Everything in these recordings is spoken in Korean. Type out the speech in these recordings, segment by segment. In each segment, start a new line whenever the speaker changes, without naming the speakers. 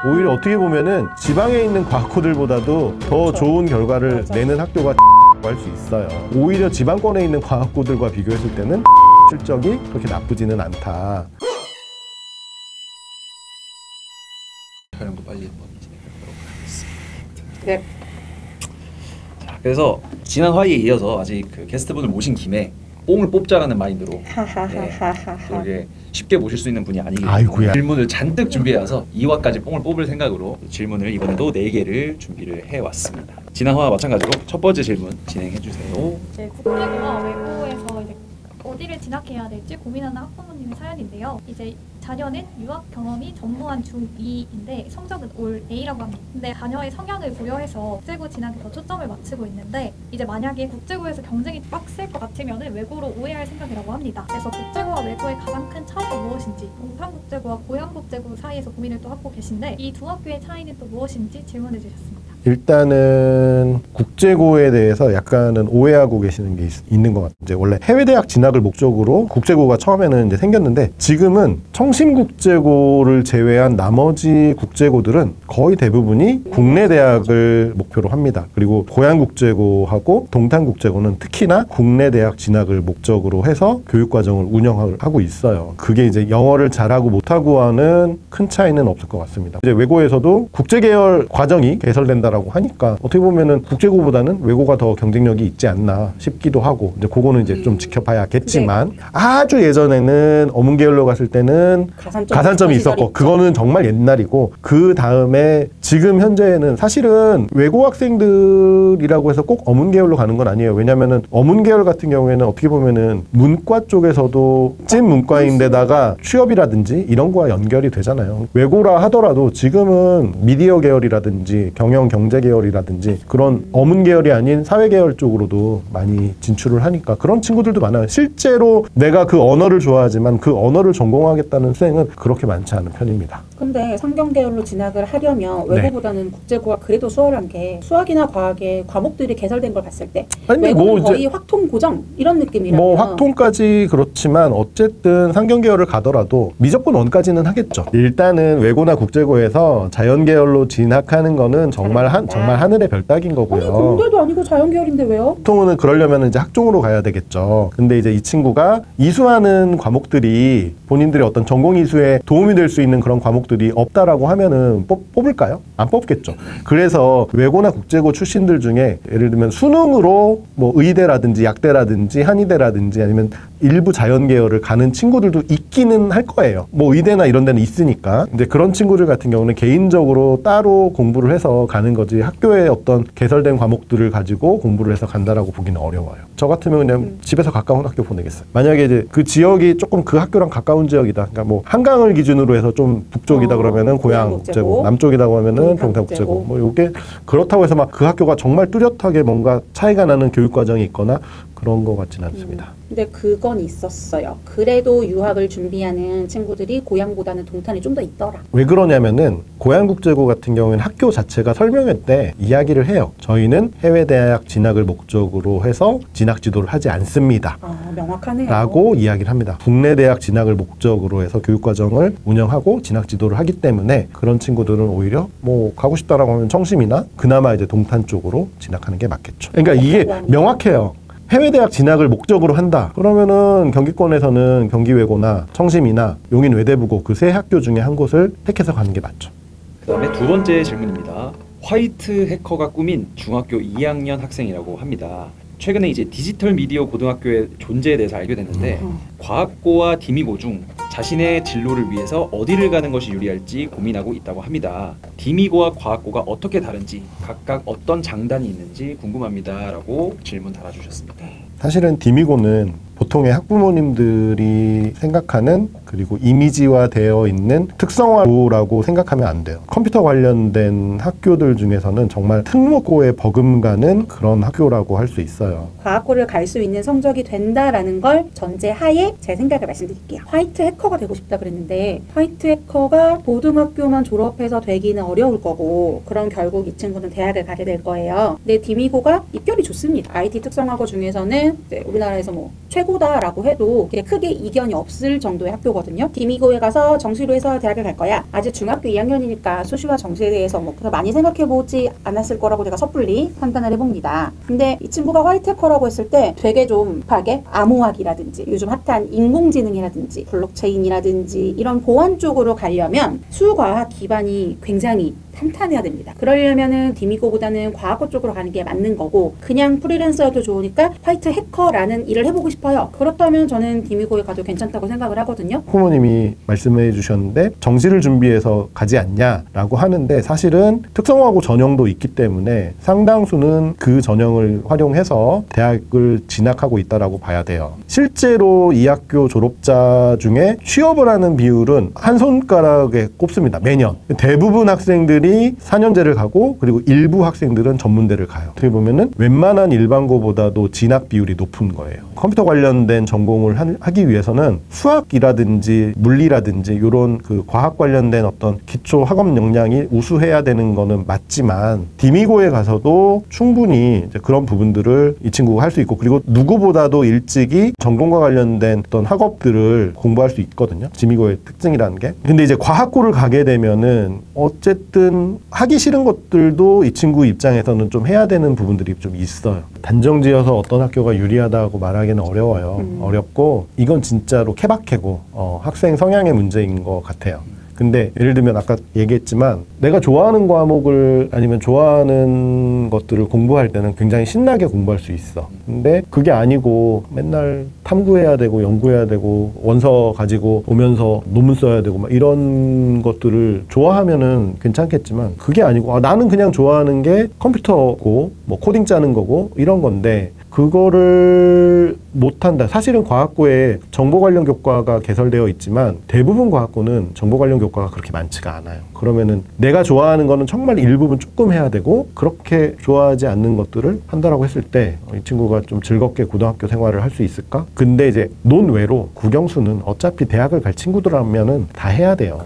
오히려 어떻게 보면은 지방에 있는 과학고들보다도 더
그렇죠.
좋은 결과를
맞아.
내는 학교가 할 수 있어요. 오히려 지방권에 있는 과학고들과 비교했을 때는 실적이 그렇게 나쁘지는 않다.
촬영도 빨리 한번 진행해보도록 하겠습니다.
네.
자, 그래서 지난 화의에 이어서 아직 그 게스트분을 모신 김에 뽕을 뽑자라는 마인드로 또
하하하하하.
이게 쉽게 모실 수 있는 분이 아니기
아이고야.
때문에 질문을 잔뜩 준비해서 2화까지 뽕을 뽑을 생각으로 질문을 이번에도 4개를 준비를 해왔습니다. 지난 화와 마찬가지로 첫 번째 질문 진행해주세요.
이제 국내고와 외고에서 이제 어디를 진학해야 될지 고민하는 학부모님의 사연인데요. 이제 자녀는 유학 경험이 전무한 중2인데 성적은 올 A라고 합니다. 근데 자녀의 성향을 고려해서 국제고 진학에 더 초점을 맞추고 있는데 이제 만약에 국제고에서 경쟁이 빡셀 것 같으면 외고로 우회할 생각이라고 합니다. 그래서 국제고와 외고의 가장 큰 차이가 무엇인지, 동탄국제고와 고양국제고 사이에서 고민을 또 하고 계신데 이 두 학교의 차이는 또 무엇인지 질문해 주셨습니다.
일단은 국제고에 대해서 약간은 오해하고 계시는 게 있는 것 같아요. 이제 원래 해외 대학 진학을 목적으로 국제고가 처음에는 이제 생겼는데 지금은 청심국제고를 제외한 나머지 국제고들은 거의 대부분이 국내 대학을 목표로 합니다. 그리고 고양국제고하고 동탄국제고는 특히나 국내 대학 진학을 목적으로 해서 교육과정을 운영하고 있어요. 그게 이제 영어를 잘하고 못하고 하는 큰 차이는 없을 것 같습니다. 이제 외고에서도 국제계열 과정이 개설된다라고 하니까 어떻게 보면은 국제고보다는 외고가 더 경쟁력이 있지 않나 싶기도 하고 이제 그거는 이제 좀 지켜봐야겠지만 아주 예전에는 어문계열로 갔을 때는 가산점이 있었고 그거는 정말 옛날이고 그 다음에 지금 현재는 사실은 외고 학생들이라고 해서 꼭 어문계열로 가는 건 아니에요. 왜냐면은 어문계열 같은 경우에는 어떻게 보면은 문과 쪽에서도 찐 문과인데다가 취업이라든지 이런 거와 연결이 되잖아요. 외고라 하더라도 지금은 미디어 계열이라든지 경제 계열이라든지 그런 어문 계열이 아닌 사회 계열 쪽으로도 많이 진출을 하니까 그런 친구들도 많아요. 실제로 내가 그 언어를 좋아하지만 그 언어를 전공하겠다는 수행은 그렇게 많지 않은 편입니다.
근데 상경계열로 진학을 하려면 외고보다는 국제고가 그래도 수월한 게 수학이나 과학의 과목들이 개설된 걸 봤을 때 외고는 거의 확통 고정 이런 느낌이라면
뭐 확통까지 그렇지만 어쨌든 상경계열을 가더라도 미적분 원까지는 하겠죠. 일단은 외고나 국제고에서 자연계열로 진학하는 거는 정말 하늘의 별 따기인 거고요.
아니 공대도 아니고 자연계열인데 왜요?
보통은 그러려면 이제 학종으로 가야 되겠죠. 근데 이제 이 친구가 이수하는 과목들이 본인들의 어떤 전공 이수에 도움이 될 수 있는 그런 과목들이 없다라고 하면은 뽑을까요? 안 뽑겠죠. 그래서 외고나 국제고 출신들 중에 예를 들면 수능으로 뭐 의대라든지 약대라든지 한의대라든지 아니면 일부 자연계열을 가는 친구들도 있기는 할 거예요. 뭐 의대나 이런 데는 있으니까. 이제 그런 친구들 같은 경우는 개인적으로 따로 공부를 해서 가는 거지 학교에 어떤 개설된 과목들을 가지고 공부를 해서 간다라고 보기는 어려워요. 저 같으면 그냥 집에서 가까운 학교 보내겠어요. 만약에 이제 그 지역이 조금 그 학교랑 가까운 지역이다. 그러니까 뭐 한강을 기준으로 해서 좀 북쪽이다 그러면은 고양국제고, 남쪽이다고 하면은 동탄국제고. 뭐 요게 그렇다고 해서 막 그 학교가 정말 뚜렷하게 뭔가 차이가 나는 교육과정이 있거나 그런 것 같지는 않습니다.
근데 그건 있었어요. 그래도 유학을 준비하는 친구들이 고양보다는 동탄이 좀 더 있더라.
왜 그러냐면은 고양국제고 같은 경우에는 학교 자체가 설명회 때 이야기를 해요. 저희는 해외대학 진학을 목적으로 해서 진학 지도를 하지 않습니다.
명확하네요.
라고 이야기를 합니다. 국내 대학 진학을 목적으로 해서 교육과정을 운영하고 진학 지도를 하기 때문에 그런 친구들은 오히려 뭐 가고 싶다라고 하면 청심이나 그나마 이제 동탄 쪽으로 진학하는 게 맞겠죠. 그러니까 이게 명확해요. 해외대학 진학을 목적으로 한다. 그러면은 경기권에서는 경기외고나 청심이나 용인외대부고 그 세 학교 중에 한 곳을 택해서 가는 게 맞죠.
그 다음에 두 번째 질문입니다. 화이트 해커가 꾸민 중학교 2학년 학생이라고 합니다. 최근에 이제 디지털 미디어 고등학교의 존재에 대해서 알게 됐는데 과학고와 디미고 중 자신의 진로를 위해서 어디를 가는 것이 유리할지 고민하고 있다고 합니다. 디미고와 과학고가 어떻게 다른지 각각 어떤 장단이 있는지 궁금합니다 라고 질문 달아주셨습니다.
사실은 디미고는 보통의 학부모님들이 생각하는 그리고 이미지화되어 있는 특성화고라고 생각하면 안 돼요. 컴퓨터 관련된 학교들 중에서는 정말 특목고에 버금가는 그런 학교라고 할 수 있어요.
과학고를 갈 수 있는 성적이 된다라는 걸 전제하에 제 생각을 말씀드릴게요. 화이트 해커가 되고 싶다 그랬는데 화이트 해커가 고등학교만 졸업해서 되기는 어려울 거고 그럼 결국 이 친구는 대학을 가게 될 거예요. 근데 디미고가 입결이 좋습니다. IT 특성화고 중에서는 우리나라에서 뭐 최고 최고다라고 해도 되게 크게 이견이 없을 정도의 학교거든요. 디미고에 가서 정시로 해서 대학을 갈 거야. 아직 중학교 2학년이니까 수시와 정시에 대해서 뭐 많이 생각해보지 않았을 거라고 제가 섣불리 판단을 해봅니다. 근데 이 친구가 화이트 해커라고 했을 때 되게 좀 급하게 암호학이라든지 요즘 핫한 인공지능이라든지 블록체인이라든지 이런 보안 쪽으로 가려면 수과학 기반이 굉장히 탄탄해야 됩니다. 그러려면은 디미고보다는 과학고 쪽으로 가는 게 맞는 거고, 그냥 프리랜서여도 좋으니까 화이트 해커라는 일을 해보고 싶어요. 그렇다면 저는 디미고에 가도 괜찮다고 생각을 하거든요.
부모님이 말씀해 주셨는데 정시를 준비해서 가지 않냐라고 하는데, 사실은 특성화고 전형도 있기 때문에 상당수는 그 전형을 활용해서 대학을 진학하고 있다라고 봐야 돼요. 실제로 이 학교 졸업자 중에 취업을 하는 비율은 한 손가락에 꼽습니다. 매년. 대부분 학생들이 4년제를 가고, 그리고 일부 학생들은 전문대를 가요. 어떻게 보면은 웬만한 일반고보다도 진학 비율이 높은 거예요. 컴퓨터 관련된 전공을 하기 위해서는 수학이라든지 물리라든지 이런 그 과학 관련된 어떤 기초 학업 역량이 우수해야 되는 거는 맞지만, 디미고에 가서도 충분히 이제 그런 부분들을 이 친구가 할 수 있고, 그리고 누구보다도 일찍이 전공과 관련된 어떤 학업들을 공부할 수 있거든요. 디미고의 특징이라는 게. 근데 이제 과학고를 가게 되면은 어쨌든 하기 싫은 것들도 이 친구 입장에서는 좀 해야 되는 부분들이 좀 있어요. 단정지어서 어떤 학교가 유리하다고 말하기는 어려워요. 어렵고, 이건 진짜로 케바케고 학생 성향의 문제인 것 같아요. 근데 예를 들면 아까 얘기했지만, 내가 좋아하는 과목을 아니면 좋아하는 것들을 공부할 때는 굉장히 신나게 공부할 수 있어. 근데 그게 아니고 맨날 탐구해야 되고 연구해야 되고 원서 가지고 오면서 논문 써야 되고 막 이런 것들을 좋아하면은 괜찮겠지만, 그게 아니고 나는 그냥 좋아하는 게 컴퓨터고 뭐 코딩 짜는 거고 이런 건데, 그거를 못한다. 사실은 과학고에 정보 관련 교과가 개설되어 있지만 대부분 과학고는 정보 관련 교과가 그렇게 많지가 않아요. 그러면은 내가 좋아하는 거는 정말 일부분 조금 해야 되고, 그렇게 좋아하지 않는 것들을 한다라고 했을 때 이 친구가 좀 즐겁게 고등학교 생활을 할 수 있을까? 근데 이제 논외로 국영수는 어차피 대학을 갈 친구들이라면은 다 해야 돼요.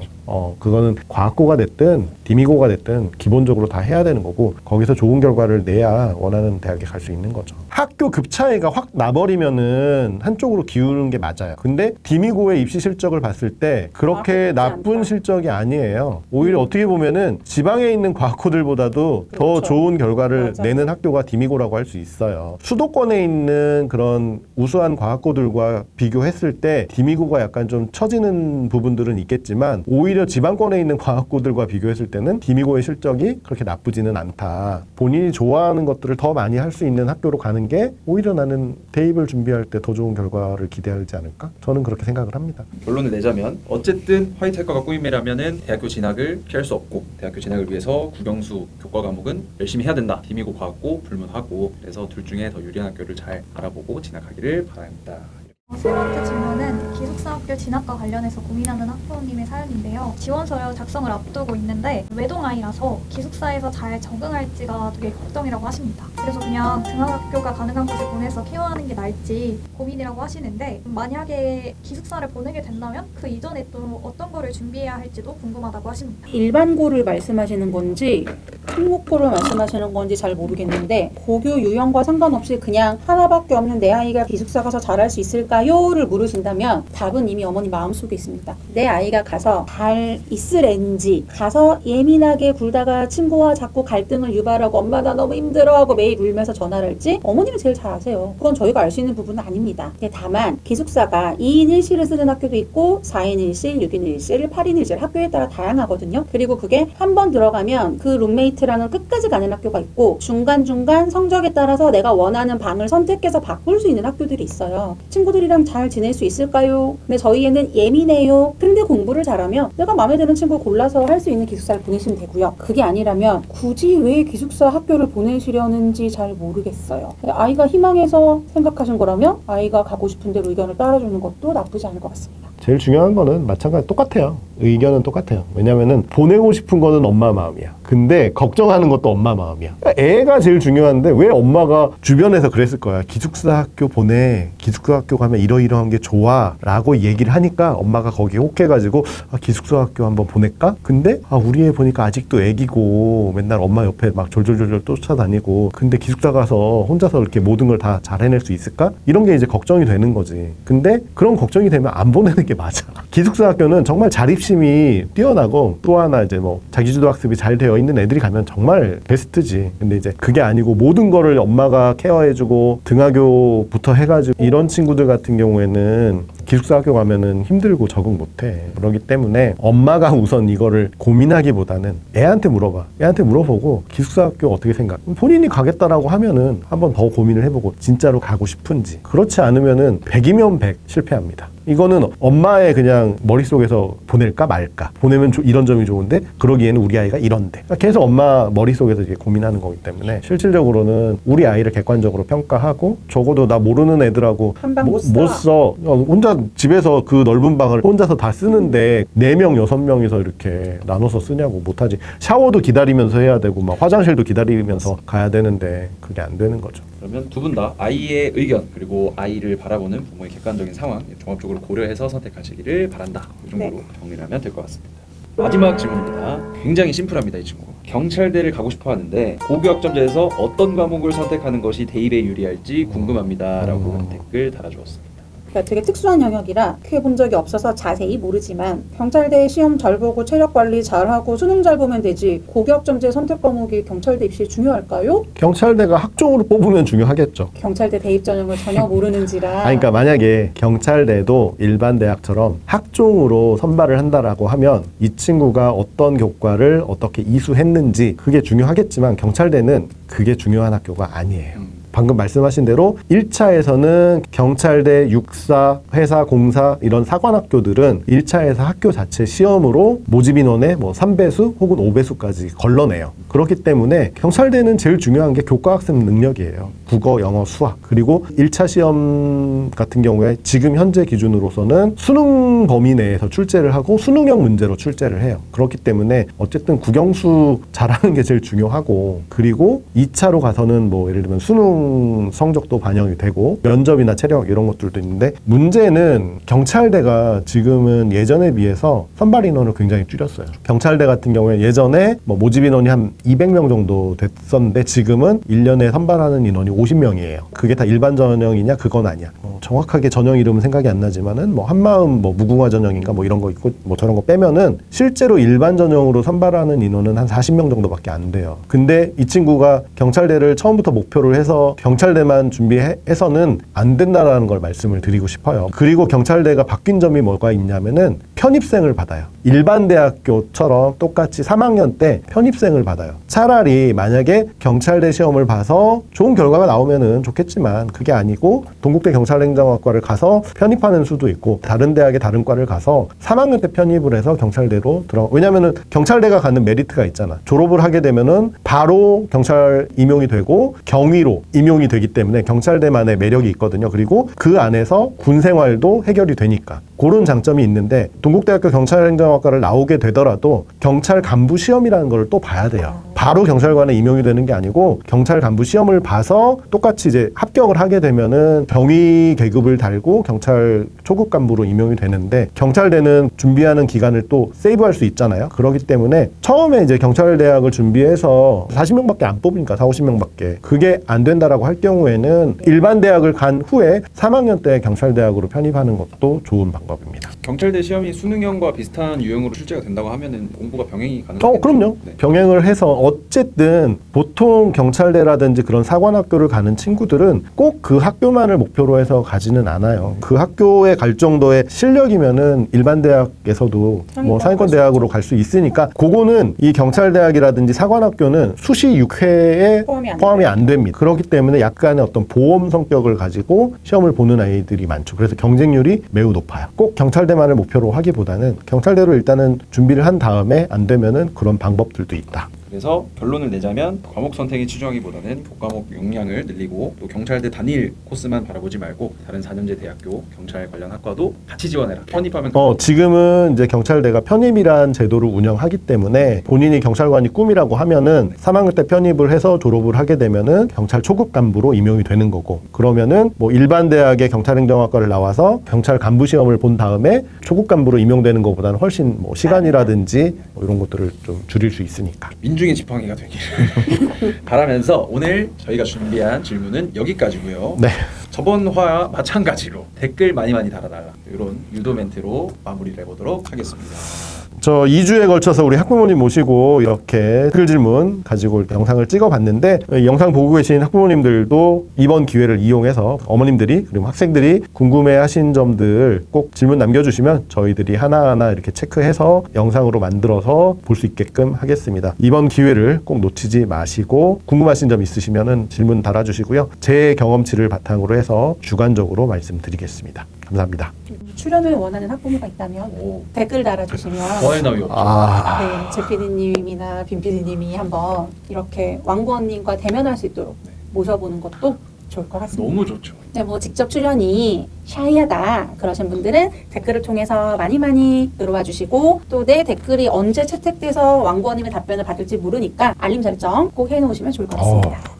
그거는 과학고가 됐든 디미고가 됐든 기본적으로 다 해야 되는 거고, 거기서 좋은 결과를 내야 원하는 대학에 갈 수 있는 거죠. 학교 급 차이가 확 나버리면은 한쪽으로 기우는 게 맞아요. 근데 디미고의 입시 실적을 봤을 때 그렇게 나쁜 실적이 아니에요. 오히려 어떻게 보면은 지방에 있는 과학고들보다도 더
그렇죠.
좋은 결과를
맞아.
내는 학교가 디미고라고 할 수 있어요. 수도권에 있는 그런 우수한 과학고들과 비교했을 때 디미고가 약간 좀 처지는 부분들은 있겠지만, 오히려 지방권에 있는 과학고들과 비교했을 때는 디미고의 실적이 그렇게 나쁘지는 않다. 본인이 좋아하는 것들을 더 많이 할 수 있는 학교로 가는 게 오히려 나는 대입을 준비할 때 더 좋은 결과를 기대하지 않을까? 저는 그렇게 생각을 합니다.
결론을 내자면 어쨌든 화이트 해커가 꿈이라면은 대학교 진학을 피할 수 없고, 대학교 진학을 위해서 국영수 교과 과목은 열심히 해야 된다. 디미고 과학고 불문하고, 그래서 둘 중에 더 유리한 학교를 잘 알아보고 진학하기를 바랍니다.
세 번째 질문은 기숙사학교 진학과 관련해서 고민하는 학부모님의 사연인데요. 지원서류 작성을 앞두고 있는데 외동아이라서 기숙사에서 잘 적응할지가 되게 걱정이라고 하십니다. 그래서 그냥 등하학교가 가능한 곳에 보내서 케어하는 게 나을지 고민이라고 하시는데, 만약에 기숙사를 보내게 된다면 그 이전에 또 어떤 거를 준비해야 할지도 궁금하다고 하십니다.
일반고를 말씀하시는 건지 특목고를 말씀하시는 건지 잘 모르겠는데, 고교 유형과 상관없이 그냥 하나밖에 없는 내 아이가 기숙사 가서 잘할 수 있을까요? 를 물으신다면 답은 이미 어머니 마음속에 있습니다. 내 아이가 가서 잘 있을엔지, 가서 예민하게 굴다가 친구와 자꾸 갈등을 유발하고 엄마 나 너무 힘들어하고 매일 울면서 전화를 할지 어머님이 제일 잘 아세요. 그건 저희가 알 수 있는 부분은 아닙니다. 다만 기숙사가 2인 1실을 쓰는 학교도 있고 4인 1실, 6인 1실, 8인 1실 학교에 따라 다양하거든요. 그리고 그게 한 번 들어가면 그 룸메이트랑은 끝까지 가는 학교가 있고, 중간중간 성적에 따라서 내가 원하는 방을 선택해서 바꿀 수 있는 학교들이 있어요. 친구들이랑 잘 지낼 수 있을까요? 근데 저희 애는 예민해요. 근데 공부를 잘하면 내가 마음에 드는 친구 골라서 할 수 있는 기숙사를 보내시면 되고요. 그게 아니라면 굳이 왜 기숙사 학교를 보내시려는지 잘 모르겠어요. 아이가 희망해서 생각하신 거라면 아이가 가고 싶은 대로 의견을 따라주는 것도 나쁘지 않을 것 같습니다.
제일 중요한 거는 마찬가지 똑같아요. 의견은 똑같아요. 왜냐면은 보내고 싶은 거는 엄마 마음이야. 근데 걱정하는 것도 엄마 마음이야. 애가 제일 중요한데 왜 엄마가 주변에서 그랬을 거야. 기숙사 학교 보내. 기숙사 학교 가면 이러이러한 게 좋아. 라고 얘기를 하니까 엄마가 거기에 혹해가지고 기숙사 학교 한번 보낼까? 근데 우리 애 보니까 아직도 애기고 맨날 엄마 옆에 막 졸졸졸졸 쫓아다니고 근데 기숙사 가서 혼자서 이렇게 모든 걸 다 잘 해낼 수 있을까? 이런 게 이제 걱정이 되는 거지. 근데 그런 걱정이 되면 안 보내는 게 맞아. 기숙사 학교는 정말 자립심이 뛰어나고 또 하나 이제 뭐 자기주도 학습이 잘 되어 있는 애들이 가면 정말 베스트지. 근데 이제 그게 아니고 모든 거를 엄마가 케어해주고 등하교부터 해가지고 이런 친구들 같은 경우에는 기숙사 학교 가면은 힘들고 적응 못해. 그렇기 때문에 엄마가 우선 이거를 고민하기보다는 애한테 물어봐. 애한테 물어보고 기숙사 학교 어떻게 생각? 본인이 가겠다라고 하면은 한번 더 고민을 해보고 진짜로 가고 싶은지. 그렇지 않으면은 100이면 100 실패합니다. 이거는 엄마의 그냥 머릿속에서 보낼까 말까. 보내면 이런 점이 좋은데 그러기에는 우리 아이가 이런데. 그러니까 계속 엄마 머릿속에서 이제 고민하는 거기 때문에 실질적으로는 우리 아이를 객관적으로 평가하고 적어도 나 모르는 애들하고
한방
못
못
써. 혼자 집에서 그 넓은 방을 혼자서 다 쓰는데 4명, 6명이서 이렇게 나눠서 쓰냐고. 못하지. 샤워도 기다리면서 해야 되고 막 화장실도 기다리면서 가야 되는데 그게 안 되는 거죠.
그러면 두 분 다 아이의 의견 그리고 아이를 바라보는 부모의 객관적인 상황 종합적으로 고려해서 선택하시기를 바란다. 이 정도로
네.
정리를 하면 될 것 같습니다. 마지막 질문입니다. 굉장히 심플합니다. 이 친구. 경찰대를 가고 싶어 하는데 고교학점제에서 어떤 과목을 선택하는 것이 대입에 유리할지 궁금합니다. 라고 댓글 달아주었습니다.
그러니까 되게 특수한 영역이라 크게 본 적이 없어서 자세히 모르지만 경찰대 시험 잘 보고 체력 관리 잘하고 수능 잘 보면 되지 고교학점제 선택 과목이 경찰대 입시에 중요할까요?
경찰대가 학종으로 뽑으면 중요하겠죠.
경찰대 대입 전형을 전혀 모르는지라.
그러니까 만약에 경찰대도 일반 대학처럼 학종으로 선발을 한다라고 하면 이 친구가 어떤 교과를 어떻게 이수했는지 그게 중요하겠지만 경찰대는 그게 중요한 학교가 아니에요. 방금 말씀하신 대로 1차에서는 경찰대, 육사, 회사, 공사 이런 사관학교들은 1차에서 학교 자체 시험으로 모집 인원의 뭐 3배수 혹은 5배수까지 걸러내요. 그렇기 때문에 경찰대는 제일 중요한 게 교과학습 능력이에요. 국어, 영어, 수학. 그리고 1차 시험 같은 경우에 지금 현재 기준으로서는 수능 범위 내에서 출제를 하고 수능형 문제로 출제를 해요. 그렇기 때문에 어쨌든 국영수 잘하는 게 제일 중요하고 그리고 2차로 가서는 뭐 예를 들면 수능 성적도 반영이 되고 면접이나 체력 이런 것들도 있는데 문제는 경찰대가 지금은 예전에 비해서 선발 인원을 굉장히 줄였어요. 경찰대 같은 경우에 예전에 뭐 모집 인원이 한 200명 정도 됐었는데 지금은 1년에 선발하는 인원이 50명이에요. 그게 다 일반 전형이냐? 그건 아니야. 정확하게 전형 이름은 생각이 안 나지만은 뭐 한마음 뭐 무궁화 전형인가 뭐 이런 거 있고 뭐 저런 거 빼면은 실제로 일반 전형으로 선발하는 인원은 한 40명 정도밖에 안 돼요. 근데 이 친구가 경찰대를 처음부터 목표를 해서 경찰대만 준비해서는 안 된다라는 걸 말씀을 드리고 싶어요. 그리고 경찰대가 바뀐 점이 뭐가 있냐면은 편입생을 받아요. 일반 대학교처럼 똑같이 3학년 때 편입생을 받아요. 차라리 만약에 경찰대 시험을 봐서 좋은 결과가 나오면은 좋겠지만 그게 아니고 동국대 경찰행정학과를 가서 편입하는 수도 있고 다른 대학의 다른 과를 가서 3학년 때 편입을 해서 경찰대로 왜냐면은 경찰대가 갖는 메리트가 있잖아. 졸업을 하게 되면은 바로 경찰 임용이 되고 경위로 임용이 되기 때문에 경찰대만의 매력이 있거든요. 그리고 그 안에서 군 생활도 해결이 되니까 그런 장점이 있는데 동국대학교 경찰행정학과를 나오게 되더라도 경찰 간부 시험이라는 걸 또 봐야 돼요. 바로 경찰관에 임용이 되는 게 아니고 경찰 간부 시험을 봐서 똑같이 이제 합격을 하게 되면은 병위 계급을 달고 경찰 초급 간부로 임용이 되는데 경찰대는 준비하는 기간을 또 세이브할 수 있잖아요. 그렇기 때문에 처음에 이제 경찰대학을 준비해서 40명밖에 안 뽑으니까 40~50명밖에 그게 안 된다라고 할 경우에는 일반 대학을 간 후에 3학년 때 경찰대학으로 편입하는 것도 좋은 방법입니다.
경찰대 시험이 수능형과 비슷한 유형으로 출제가 된다고 하면은 공부가 병행이 가능하겠죠?
그럼요.
네.
병행을 해서 어쨌든 보통 경찰대라든지 그런 사관학교를 가는 친구들은 꼭 그 학교만을 목표로 해서 가지는 않아요. 그 학교에 갈 정도의 실력이면은 일반 대학에서도 뭐 상위권 대학으로 갈 수 있으니까 그거는 이 경찰대학이라든지 사관학교는 수시 6회에 포함이 안 됩니다. 그렇기 때문에 약간의 어떤 보험 성격을 가지고 시험을 보는 아이들이 많죠. 그래서 경쟁률이 매우 높아요. 꼭 경찰대만을 목표로 하기보다는 경찰대로 일단은 준비를 한 다음에 안 되면은 그런 방법들도 있다.
그래서 결론을 내자면 과목 선택에 치중하기보다는 교과목 용량을 늘리고 또 경찰대 단일 코스만 바라보지 말고 다른 4년제 대학교 경찰 관련 학과도 같이 지원해라. 편입하면
지금은 이제 경찰대가 편입이란 제도를 운영하기 때문에 본인이 경찰관이 꿈이라고 하면은 3학년 때 편입을 해서 졸업을 하게 되면은 경찰 초급 간부로 임용이 되는 거고, 그러면은 뭐 일반 대학의 경찰행정학과를 나와서 경찰 간부 시험을 본 다음에 초급 간부로 임용되는 것보다는 훨씬 뭐 시간이라든지 뭐 이런 것들을 좀 줄일 수 있으니까.
민중의 지팡이가 되기를 바라면서 오늘 저희가 준비한 질문은 여기까지고요.
네.
저번 화와 마찬가지로 댓글 많이 달아달라, 이런 유도 멘트로 마무리를 해보도록 하겠습니다.
저 2주에 걸쳐서 우리 학부모님 모시고 이렇게 댓글 질문 가지고 영상을 찍어봤는데, 영상 보고 계신 학부모님들도 이번 기회를 이용해서 어머님들이 그리고 학생들이 궁금해하신 점들 꼭 질문 남겨주시면 저희들이 하나하나 이렇게 체크해서 영상으로 만들어서 볼 수 있게끔 하겠습니다. 이번 기회를 꼭 놓치지 마시고 궁금하신 점 있으시면 질문 달아주시고요. 제 경험치를 바탕으로 해서 주관적으로 말씀드리겠습니다. 감사합니다.
출연을 원하는 학부모가 있다면 댓글 달아주시면
더할 나위 없죠.
네, 제 PD님이나 빈 PD님이 한번 이렇게 왕구원님과 대면할 수 있도록 모셔보는 것도 좋을 것 같습니다.
너무 좋죠.
네, 뭐 직접 출연이 샤이하다 그러신 분들은 댓글을 통해서 많이 들어와 주시고, 또 내 댓글이 언제 채택돼서 왕구원님의 답변을 받을지 모르니까 알림 설정 꼭 해놓으시면 좋을 것 같습니다.